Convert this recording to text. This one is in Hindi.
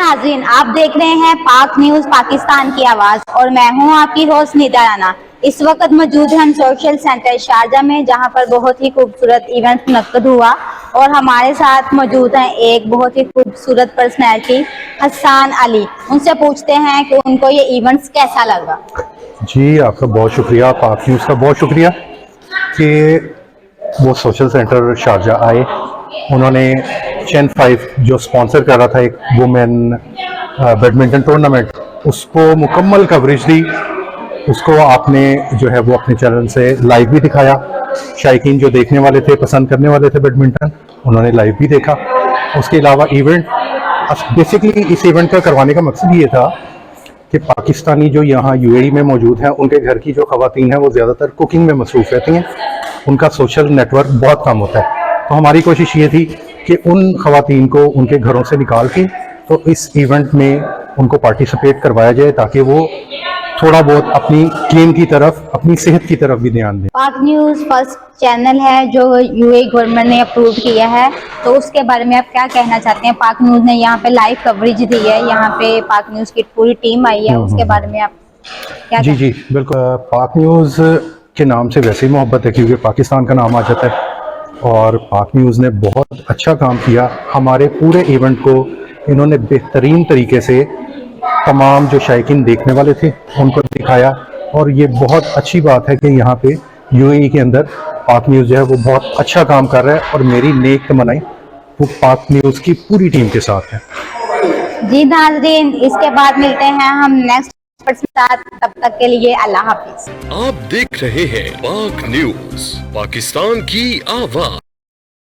नाज़रीन, आप देख रहे हैं पाक न्यूज पाकिस्तान की आवाज और मैं हूं आपकी होस्ट निदा राना। इस वक्त मौजूद हैं हम सोशल सेंटर शारजा में, जहां पर बहुत ही खूबसूरत इवेंट मुनक्कद हुआ और हमारे साथ मौजूद हैं एक बहुत ही खूबसूरत पर्सनैलिटी हसन अली। उनसे पूछते हैं कि उनको ये इवेंट्स कैसा लगा। जी, आपका बहुत शुक्रिया, पाक न्यूज़ का बहुत शुक्रिया कि वो सोशल सेंटर शारजा आए। उन्होंने चैन 5 जो स्पॉन्सर कर रहा था एक वुमेन बैडमिंटन टूर्नामेंट, उसको मुकम्मल कवरेज दी। उसको आपने जो है वो अपने चैनल से लाइव भी दिखाया। शायकीन जो देखने वाले थे, पसंद करने वाले थे बैडमिंटन, उन्होंने लाइव भी देखा। उसके अलावा इवेंट बेसिकली इस इवेंट का करवाने का मकसद ये था कि पाकिस्तानी जो यहाँ यूएई में मौजूद हैं, उनके घर की जो ख़वातीन हैं वो ज़्यादातर कुकिंग में मसरूफ़ रहती हैं। उनका सोशल नेटवर्क बहुत कम होता है। तो हमारी कोशिश ये थी कि उन ख़वातीन को उनके घरों से निकाल के तो इस इवेंट में उनको पार्टिसिपेट करवाया जाए, ताकि वो थोड़ा बहुत अपनी गेम की तरफ, अपनी सेहत की तरफ भी ध्यान दें। पाक न्यूज फर्स्ट चैनल है जो यूएई गवर्नमेंट ने अप्रूव किया है, तो उसके बारे में आप क्या कहना चाहते हैं। पाक न्यूज ने यहाँ पे लाइव कवरेज दी है, यहाँ पे पाक न्यूज की पूरी टीम आई है, उसके बारे में आप क्या जी जी बिल्कुल। पाक न्यूज़ के नाम से वैसे ही मोहब्बत है, क्योंकि पाकिस्तान का नाम आ जाता है। और पाक न्यूज़ ने बहुत अच्छा काम किया। हमारे पूरे इवेंट को इन्होंने बेहतरीन तरीके से तमाम जो शायकीन देखने वाले थे उनको दिखाया। और ये बहुत अच्छी बात है कि यहाँ पे यूएई के अंदर पाक न्यूज़ जो है वो बहुत अच्छा काम कर रहा है। और मेरी नेक तमन्नाएं वो पाक न्यूज़ की पूरी टीम के साथ है। जी नाज़रीन, इसके बाद मिलते हैं हम नेक्स्ट के साथ, तब तक के लिए अल्लाह हाफिज। आप देख रहे हैं पाक न्यूज, पाकिस्तान की आवाज।